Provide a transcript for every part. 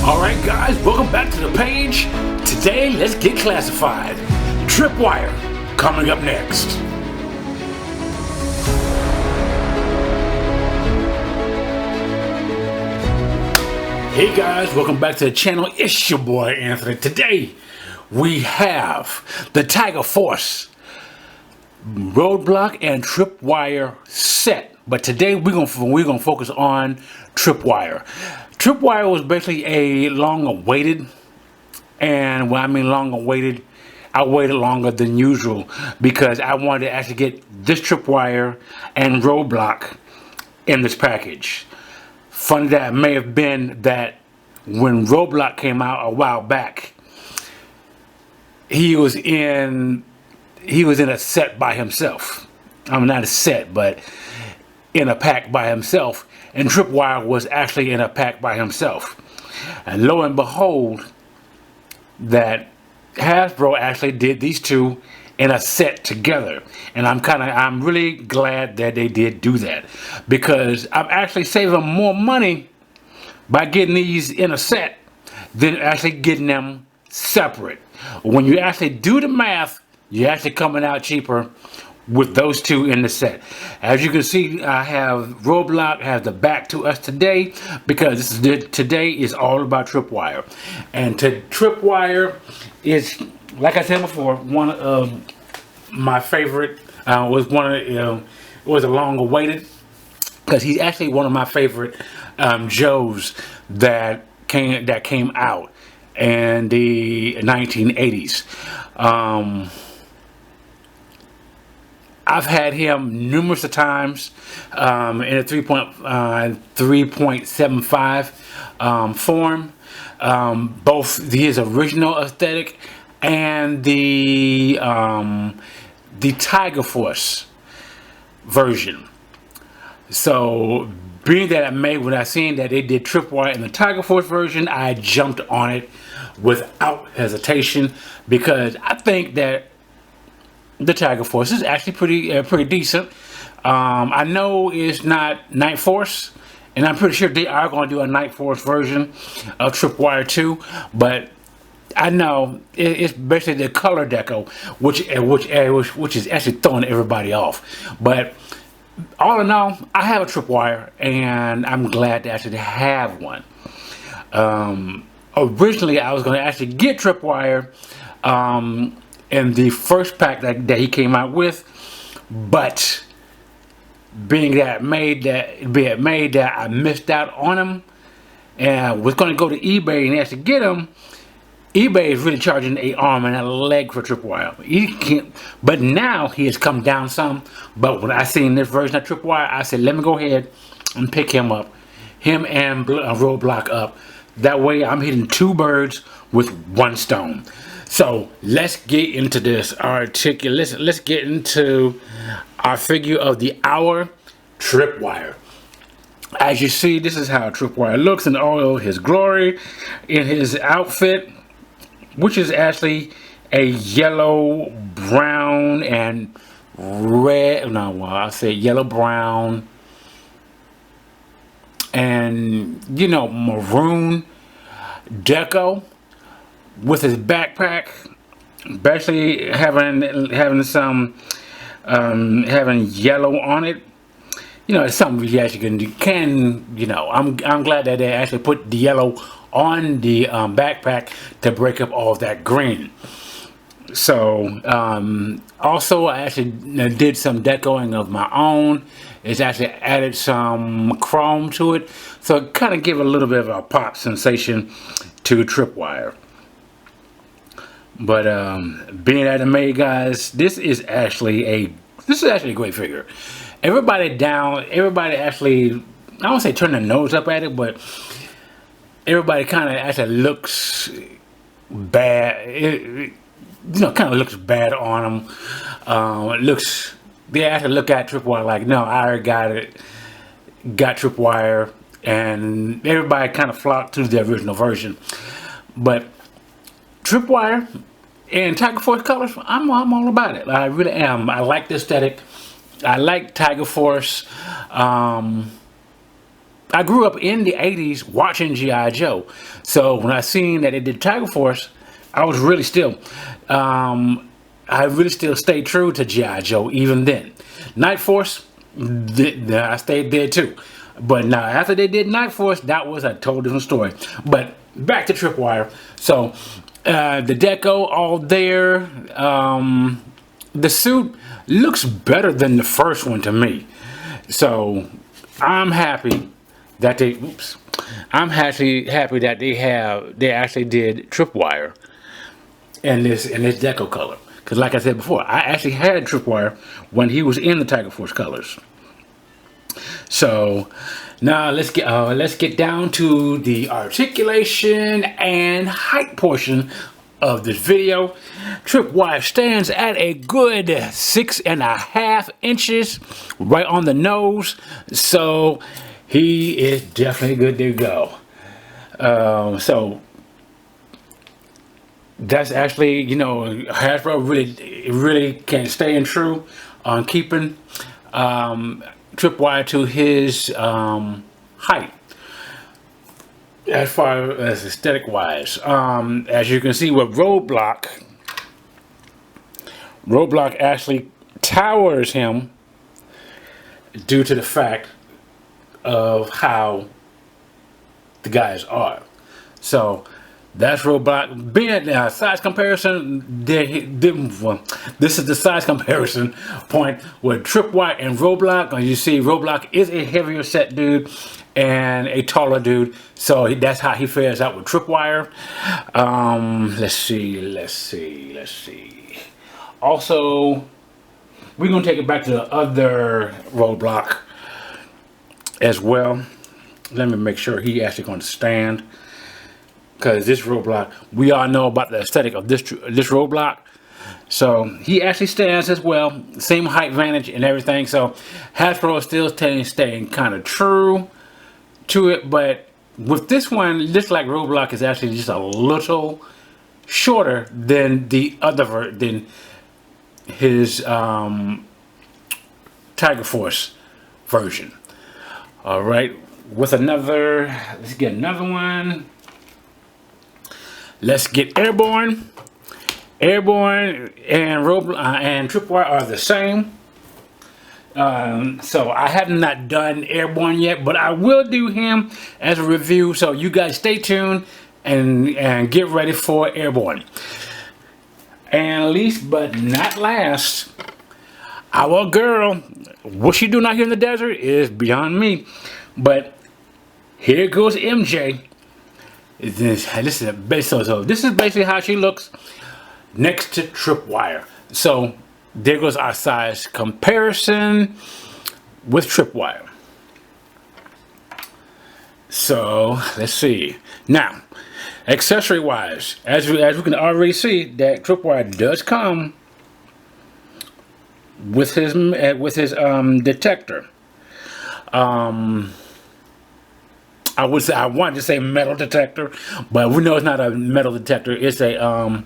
Alright guys, welcome back to the page. Today, let's get classified. Tripwire, coming up next. Hey guys, welcome back to the channel. It's your boy Anthony. Today, we have the Tiger Force Roadblock and Tripwire set. But today, we're gonna focus on Tripwire. Tripwire was basically a long-awaited, and when I mean long-awaited, I waited longer than usual because I wanted to actually get this Tripwire and Roadblock in this package. Funny that it may have been that when Roadblock came out a while back, he was in a set by himself. I mean, not a set, but in a pack by himself. And Tripwire was actually in a pack by himself. And lo and behold, that Hasbro actually did these two in a set together. And I'm really glad that they did do that, because I'm actually saving more money by getting these in a set than actually getting them separate. When you actually do the math, you're actually coming out cheaper with those two in the set. As you can see, I have Roadblock has the back to us today because today is all about Tripwire. And Tripwire is, like I said before, one of my favorite. Was a long awaited, because he's actually one of my favorite Joes that came out in the 1980s. I've had him numerous of times in a 3.75 form. Both his original aesthetic and the Tiger Force version. So being that when I seen that they did Tripwire in the Tiger Force version, I jumped on it without hesitation, because I think that the Tiger Force is actually pretty decent. I know it's not Night Force, and I'm pretty sure they are going to do a Night Force version of Tripwire 2, but I know it's basically the color deco, which is actually throwing everybody off. But all in all, I have a Tripwire, and I'm glad to actually have one. Originally, I was going to actually get Tripwire in the first pack that he came out with, but being that I missed out on him and was going to go to eBay and actually get him. eBay is really charging an arm and a leg for Tripwire. But now he has come down some. But when I seen this version of Tripwire, I said, let me go ahead and pick him up, him and Roadblock up. That way, I'm hitting two birds with one stone. So let's get into this articulate. Let's get into our figure of the hour, Tripwire. As you see, this is how Tripwire looks in all his glory, in his outfit, which is actually a yellow, brown, and red. No, well, I said yellow, brown, and maroon deco, with his backpack, basically having some having yellow on it. It's something you actually can. I'm glad that they actually put the yellow on the backpack to break up all of that green. So also, I actually did some decoing of my own. It's actually added some chrome to it, so it kind of give a little bit of a pop sensation to Tripwire. But being that it made, guys, this is actually a great figure. Everybody actually, I don't say turn their nose up at it, but everybody kind of actually looks bad. It kind of looks bad on them. They actually look at Tripwire like, no, I already got Tripwire, and everybody kind of flocked to the original version. But Tripwire and Tiger Force colors, I'm all about it. I really am. I like the aesthetic. I like Tiger Force. I grew up in the 80s watching G.I. Joe. So when I seen that they did Tiger Force, I was really still, I really still stayed true to G.I. Joe even then. Night Force, I stayed there too. But now after they did Night Force, that was a totally different story. But back to Tripwire. So the deco all there. The suit looks better than the first one to me. So I'm happy that they, oops, I'm actually happy that they actually did Tripwire in this deco color. Because like I said before, I actually had Tripwire when he was in the Tiger Force colors. So now let's get down to the articulation and height portion of this video. Tripwire stands at a good 6.5 inches right on the nose, so he is definitely good to go. So that's actually, you know, Hasbro really can stay true on keeping Tripwire to his height as far as aesthetic wise. As you can see with Roadblock actually towers him due to the fact of how the guys are. So that's Roadblock. Being size comparison, this is the size comparison point with Tripwire and Roadblock. You see, Roadblock is a heavier set dude and a taller dude, so that's how he fares out with Tripwire. Let's see. Also, we're gonna take it back to the other Roadblock as well. Let me make sure he actually gonna stand. Because this Roadblock, we all know about the aesthetic of this Roadblock. So he actually stands as well. Same height advantage and everything. So Hasbro is still staying kind of true to it. But with this one, just like Roadblock is actually just a little shorter than the other, than his Tiger Force version. All right. With another, let's get another one. Let's get Airborne. Airborne and Tripwire are the same. So I have not done Airborne yet, but I will do him as a review. So you guys stay tuned and get ready for Airborne. And least but not last, our girl, what she do out here in the desert is beyond me. But here goes MJ. This is basically how she looks next to Tripwire. So there goes our size comparison with Tripwire. So let's see. Now, accessory wise, as we can already see, that Tripwire does come with his detector. I wanted to say metal detector, but we know it's not a metal detector. It's a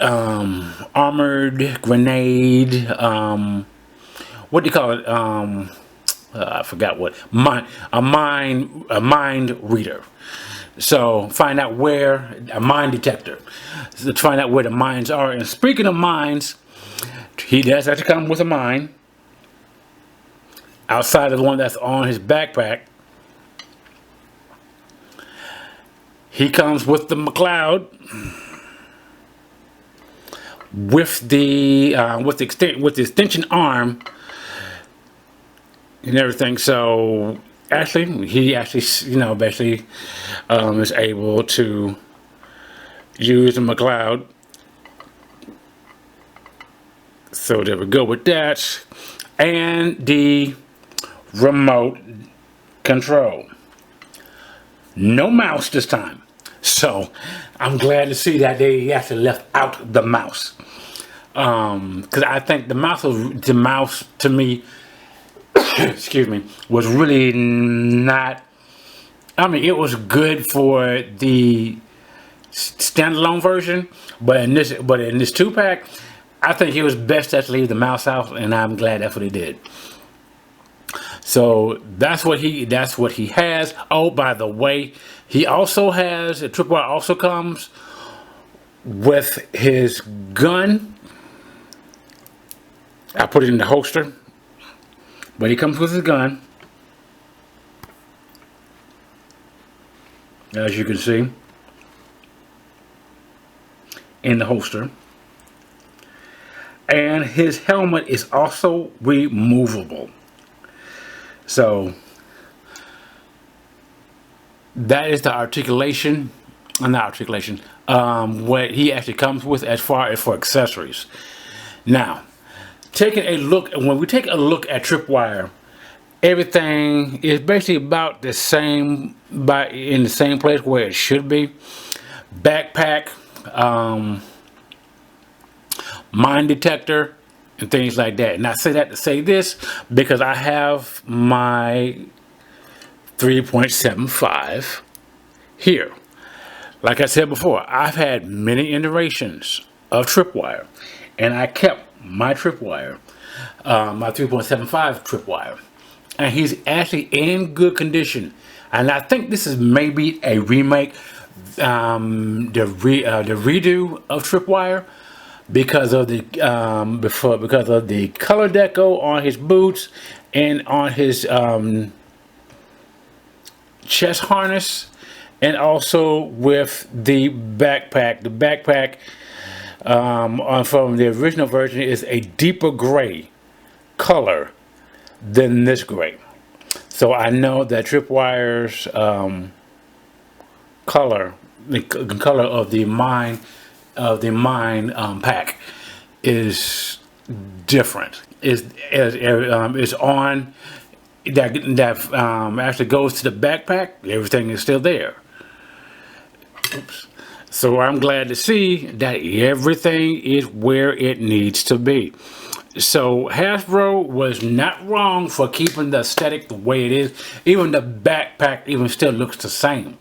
armored grenade. What do you call it? I forgot what. A mind reader. So find out where a mind detector. So to find out where the mines are. And speaking of mines, he does have to come with a mine outside of the one that's on his backpack. He comes with the McLeod, with the extension arm and everything. So actually, he actually, you know, basically is able to use the McLeod. So there we go with that, and the remote control. No mouse this time. So I'm glad to see that they actually left out the mouse. Because I think the mouse to me, excuse me, was really not, I mean, it was good for the standalone version, but in this 2-pack, I think it was best to leave the mouse out, and I'm glad that's what they did. So that's what he has. Oh, by the way, he also has a Tripwire also comes with his gun. I put it in the holster, but he comes with his gun, as you can see, in the holster. And his helmet is also removable. So that is the articulation, not articulation, what he actually comes with as far as for accessories. Now, taking a look, when we take a look at Tripwire, everything is basically about the same, in the same place where it should be. Backpack, mine detector, and things like that. And I say that to say this because I have my 3.75 here. Like I said before, I've had many iterations of Tripwire, and I kept my Tripwire, my 3.75 Tripwire, and he's actually in good condition. And I think this is maybe a remake, the redo of Tripwire, because of the color deco on his boots and on his chest harness, and also with the backpack. The backpack from the original version is a deeper gray color than this gray. So I know that Tripwire's color, the color of the mine pack is different. Is on that actually goes to the backpack. Everything is still there. Oops. So I'm glad to see that everything is where it needs to be. So Hasbro was not wrong for keeping the aesthetic the way it is. Even the backpack even still looks the same.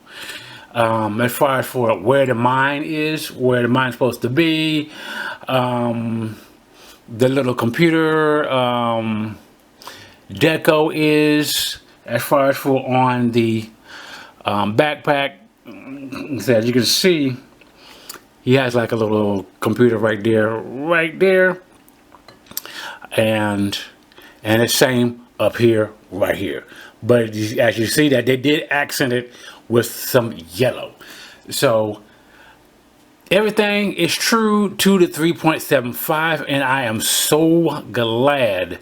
As far as for where the mine is, where the mine's supposed to be, the little computer deco is, as far as for on the backpack. So as you can see, he has like a little computer right there, and the same up here, right here. But as you see that they did accent it with some yellow. So everything is true to the 3.75, and I am so glad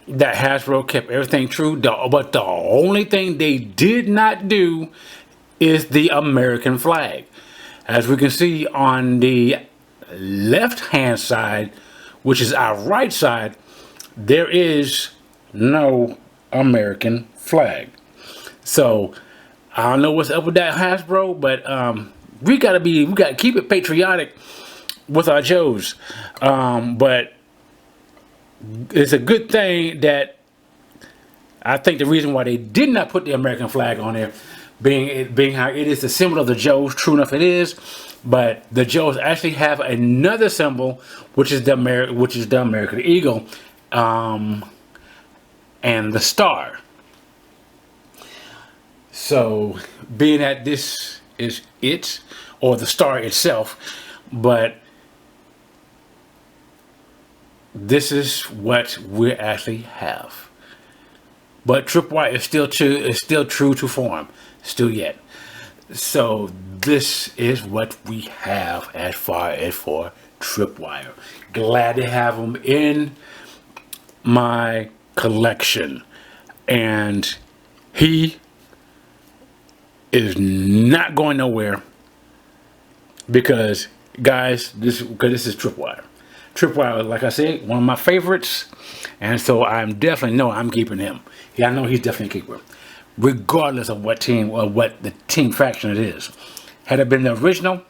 that Hasbro kept everything true. But the only thing they did not do is the American flag. As we can see on the left hand side, which is our right side, there is no American flag. So I don't know what's up with that, Hasbro, but we gotta keep it patriotic with our Joes. But it's a good thing that I think the reason why they did not put the American flag on there, being how it is the symbol of the Joes. True enough, it is. But the Joes actually have another symbol, which is the American Eagle, and the star. So, being that this is it, or the star itself, but this is what we actually have. But Tripwire is still true to form, still yet. So this is what we have as far as for Tripwire. Glad to have them in my collection, and he is not going nowhere because, guys, this is Tripwire. Tripwire, like I said, one of my favorites, and so I'm keeping him. Yeah, I know he's definitely a keeper, regardless of what team or what the team faction it is. Had it been the original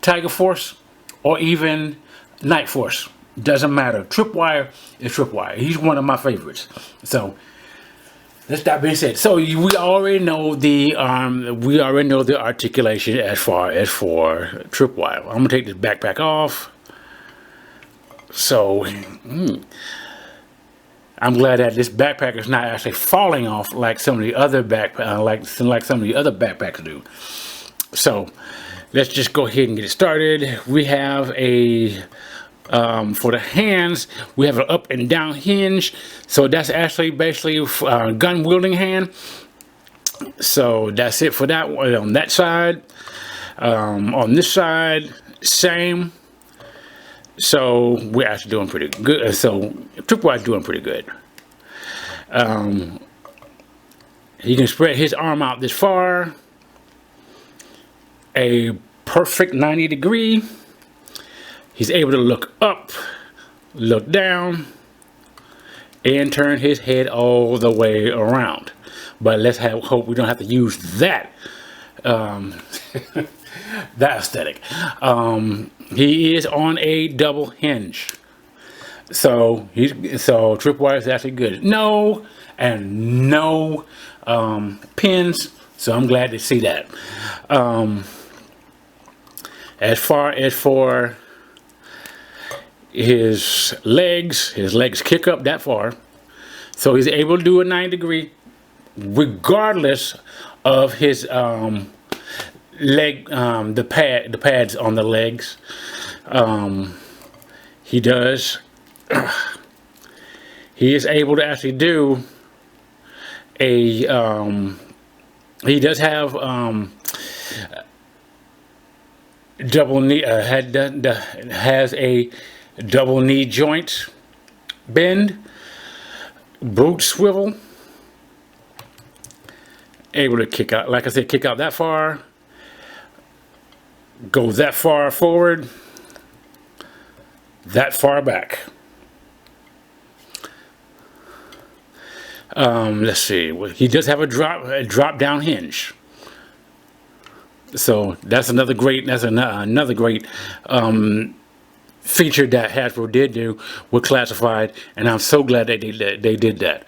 Tiger Force or even Night Force, doesn't matter. Tripwire is Tripwire. He's one of my favorites. So that being said, so we already know the articulation as far as for Tripwire. I'm gonna take this backpack off. So, I'm glad that this backpack is not actually falling off like some of the other like some of the other backpacks do. So let's just go ahead and get it started. We have a for the hands, we have an up and down hinge. So that's actually basically a gun wielding hand. So that's it for that one on that side. On this side, same. So we're actually doing pretty good. So Tripwire is doing pretty good. He can spread his arm out this far. A perfect 90 degree. He's able to look up, look down, and turn his head all the way around. But let's hope we don't have to use that. That aesthetic. He is on a double hinge, so Tripwire is actually good. No pins, so I'm glad to see that. As far as for his legs kick up that far, so he's able to do a 90 degree regardless of his leg, the pads on the legs. He is able to actually do a he does have double knee has a double knee joint bend, boot swivel, able to kick out, like I said, kick out that far, go that far forward, that far back. Let's see, he does have a drop down hinge, so that's another great feature that Hasbro did do with Classified, and I'm so glad they did that.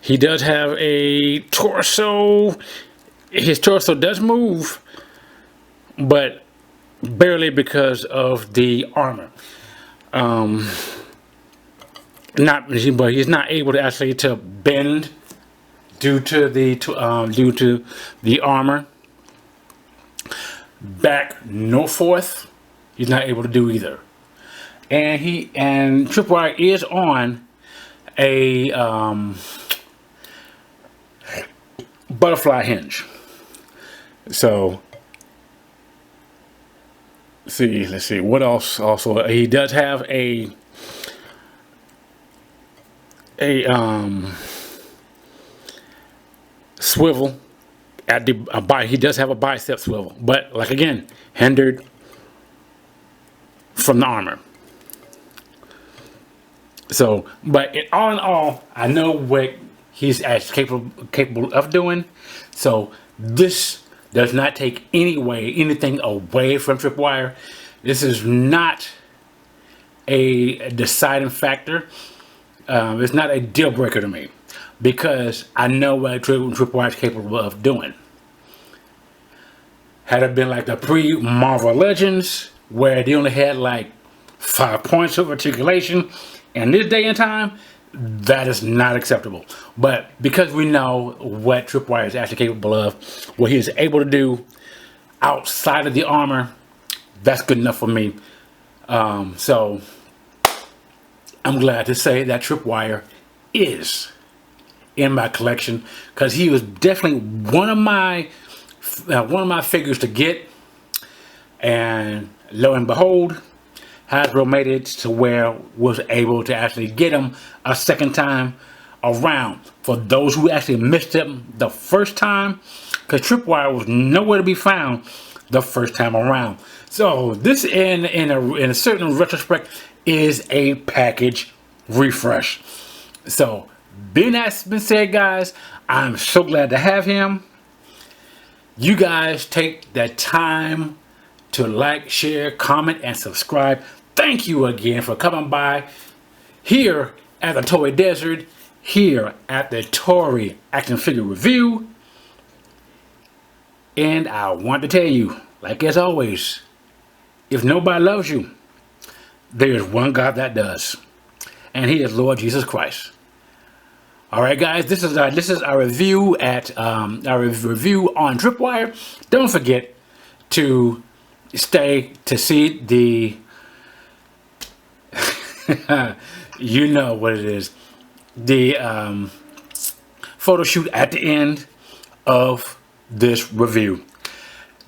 He does have a torso. His torso does move, but barely because of the armor. But he's not able to actually to bend due to the armor. Back no forth, he's not able to do either. And Tripwire is on a butterfly hinge. So let's see what else. Also, he does have a swivel at the he does have a bicep swivel, but like again, hindered from the armor. So, but all in all, I know what he's actually capable of doing. So this does not take anything away from Tripwire. This is not a deciding factor. It's not a deal breaker to me, because I know what Tripwire is capable of doing. Had it been like the pre-Marvel Legends, where they only had like 5 points of articulation, and this day and time, that is not acceptable. But because we know what Tripwire is actually capable of, what he is able to do outside of the armor, that's good enough for me. So I'm glad to say that Tripwire is in my collection, because he was definitely one of my figures to get, and lo and behold, Hasbro made it to where was able to actually get him a second time around. For those who actually missed him the first time, because Tripwire was nowhere to be found the first time around. So this, in a certain retrospect, is a package refresh. So being that's been said, guys, I'm so glad to have him. You guys take that time to like, share, comment, and subscribe. Thank you again for coming by here at the Toy Desert, here at the Tory Action Figure Review. And I want to tell you, like as always, if nobody loves you, there is one God that does. and He is Lord Jesus Christ. All right, guys, this is our review our review on Tripwire. Don't forget to stay to see the you know what it is, the photo shoot at the end of this review.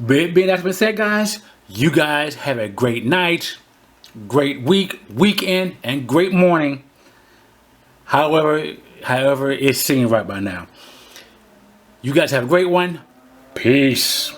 Being that been said, guys, you guys have a great night, great week, weekend, and great morning. However it's seen right by now. You guys have a great one. Peace.